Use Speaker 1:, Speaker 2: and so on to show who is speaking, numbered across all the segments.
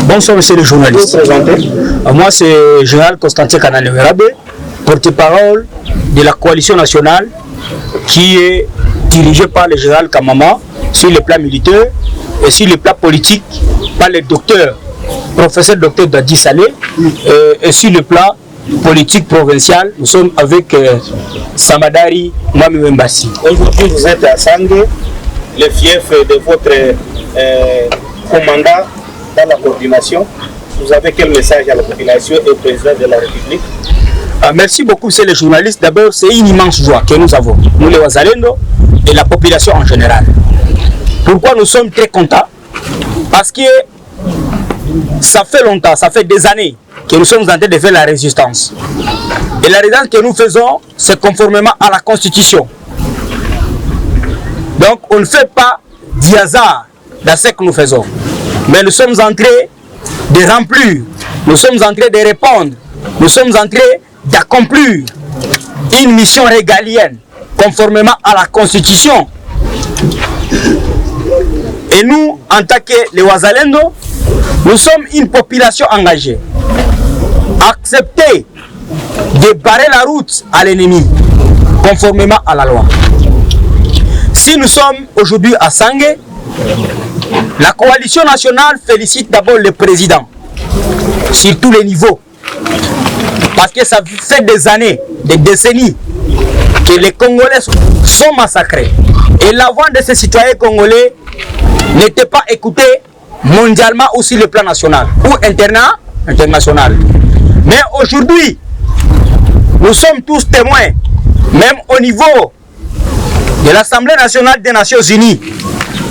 Speaker 1: Bonsoir monsieur le journaliste. Moi c'est Général Constantin Kananewerabe, porte-parole de la coalition nationale qui est dirigée par le général Kamama sur le plan militaire et sur le plan politique par le professeur docteur Dadi Saleh et sur le plan politique provincial, nous sommes avec Samadari Mwami Wembasi.
Speaker 2: Aujourd'hui vous êtes à Sangue, le fief de votre commandant dans la coordination. Vous avez quel message à la population et au président de la République?
Speaker 1: Merci beaucoup, c'est les journalistes. D'abord, c'est une immense joie que nous avons, nous les Wazalendo et la population en général. Pourquoi nous sommes très contents? Parce que ça fait longtemps, ça fait des années que nous sommes en train de faire la résistance. Et la résistance que nous faisons, c'est conformément à la Constitution. Donc, on ne fait pas du hasard dans ce que nous faisons. Mais nous sommes en train de remplir, nous sommes en train de répondre, nous sommes en train d'accomplir une mission régalienne conformément à la Constitution. Et nous, en tant que les Wazalendo, nous sommes une population engagée. Accepter de barrer la route à l'ennemi conformément à la loi. Si nous sommes aujourd'hui à Sangue, la coalition nationale félicite d'abord le président sur tous les niveaux. Parce que ça fait des années, des décennies que les Congolais sont massacrés. Et la voix de ces citoyens congolais n'était pas écoutée mondialement ou sur le plan national ou international. Mais aujourd'hui, nous sommes tous témoins, même au niveau de l'Assemblée nationale des Nations Unies.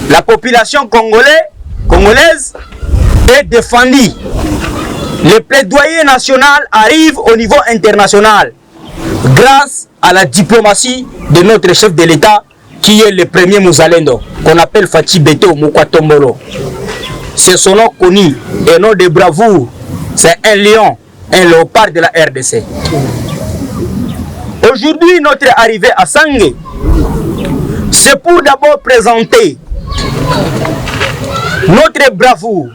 Speaker 1: La population congolaise est défendue. Le plaidoyer national arrive au niveau international grâce à la diplomatie de notre chef de l'État qui est le premier Mouzalendo, qu'on appelle Fachi Beto Moukwatombolo. C'est son nom connu, un nom de bravoure. C'est un lion, un léopard de la RDC. Aujourd'hui, notre arrivée à Sangue, c'est pour d'abord présenter notre bravoure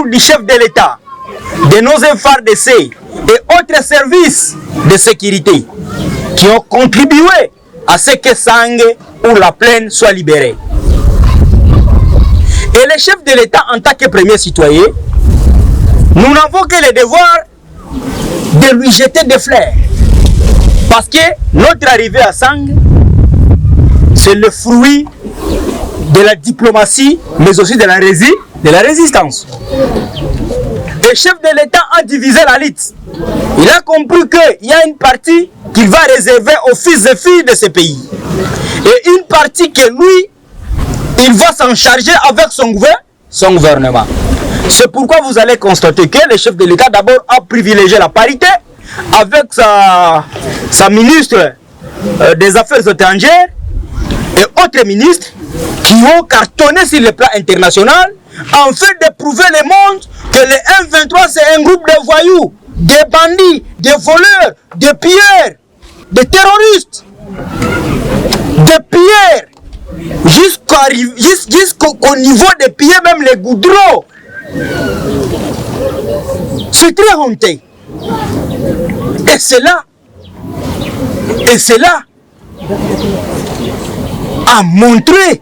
Speaker 1: du chef de l'État, de nos FARDC et autres services de sécurité qui ont contribué à ce que Sangue ou la plaine soit libérée. Et le chef de l'État en tant que premier citoyen, nous n'avons que le devoir de lui jeter des fleurs. Parce que notre arrivée à Sangue, c'est le fruit de la diplomatie, mais aussi de la résistance. Le chef de l'État a divisé la lutte. Il a compris qu'il y a une partie qu'il va réserver aux fils et filles de ce pays. Et une partie que lui, il va s'en charger avec son gouvernement. C'est pourquoi vous allez constater que le chef de l'État d'abord a privilégié la parité avec sa ministre des Affaires étrangères et autres ministres qui ont cartonné sur le plan international en fait de prouver le monde que le M23 c'est un groupe de voyous, de bandits, de voleurs, de pilleurs, de terroristes, de pilleurs, jusqu'au niveau de piller même les goudrons. C'est très honteux. Et cela a montré,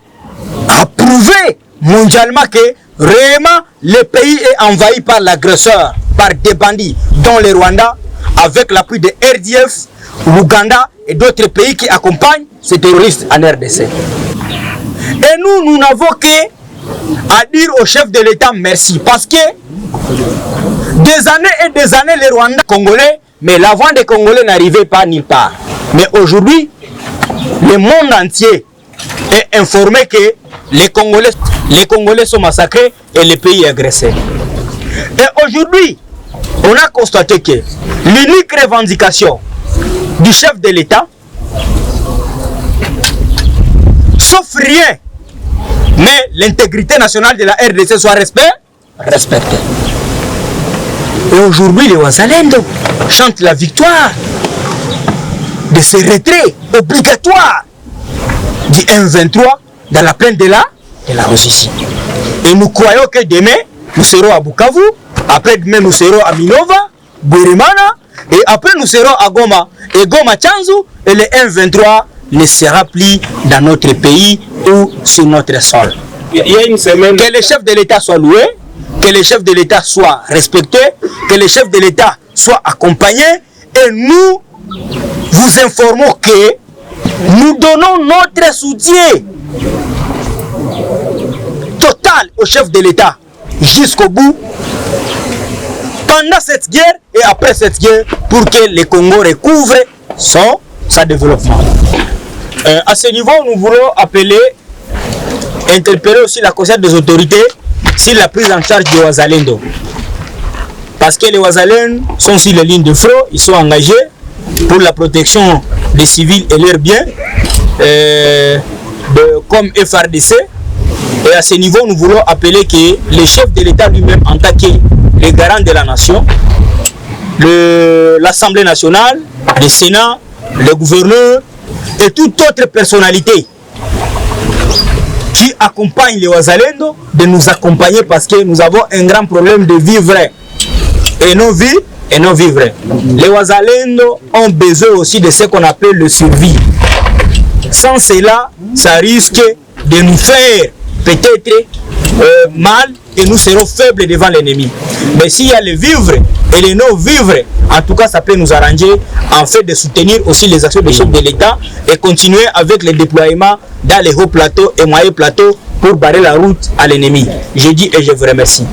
Speaker 1: a prouvé mondialement que réellement le pays est envahi par l'agresseur, par des bandits, dont le Rwanda, avec l'appui de RDF, l'Ouganda et d'autres pays qui accompagnent ces terroristes en RDC. Et nous n'avons qu'à dire au chef de l'État merci, parce que des années et des années, les Rwandais congolais, mais la voix des Congolais n'arrivait pas nulle part. Mais aujourd'hui, le monde entier est informé que les Congolais sont massacrés et le pays est agressé. Et aujourd'hui, on a constaté que l'unique revendication du chef de l'État, sauf rien, mais l'intégrité nationale de la RDC soit respectée. Et aujourd'hui, les Wazalendo chantent la victoire de ce retrait obligatoire du M23 dans la plaine de la Russie. Et nous croyons que demain, nous serons à Bukavu, après-demain, nous serons à Minova, Bourimana, et après, nous serons à Goma. Et Goma Tchanzu, et le M23 ne sera plus dans notre pays ou sur notre sol.
Speaker 2: Il y a une semaine...
Speaker 1: Que le chef de l'État soit loué, que le chef de l'État soit respecté, que le chef de l'État soit accompagné, et nous vous informons que nous donnons notre soutien total au chef de l'État jusqu'au bout, pendant cette guerre et après cette guerre, pour que le Congo recouvre sa développement. À ce niveau, nous voulons interpeller aussi la conscience des autorités sur la prise en charge des Wazalendo. Parce que les Wazalendo sont sur les lignes de front, ils sont engagés pour la protection des civils et leurs biens, comme FRDC. Et à ce niveau, nous voulons appeler que le chef de l'État lui-même, en tant que le garant de la nation, l'Assemblée nationale, le Sénat, le gouverneur et toute autre personnalité qui accompagne les Wazalendo, de nous accompagner parce que nous avons un grand problème de vivre et non vivre. Les Wazalendo ont besoin aussi de ce qu'on appelle le survie. Sans cela, ça risque de nous faire peut-être mal et nous serons faibles devant l'ennemi. Mais s'il y a le vivre et le non-vivre, en tout cas ça peut nous arranger en fait de soutenir aussi les actions des chefs de l'État et continuer avec le déploiement dans les hauts plateaux et moyens plateaux pour barrer la route à l'ennemi. Je dis et je vous remercie.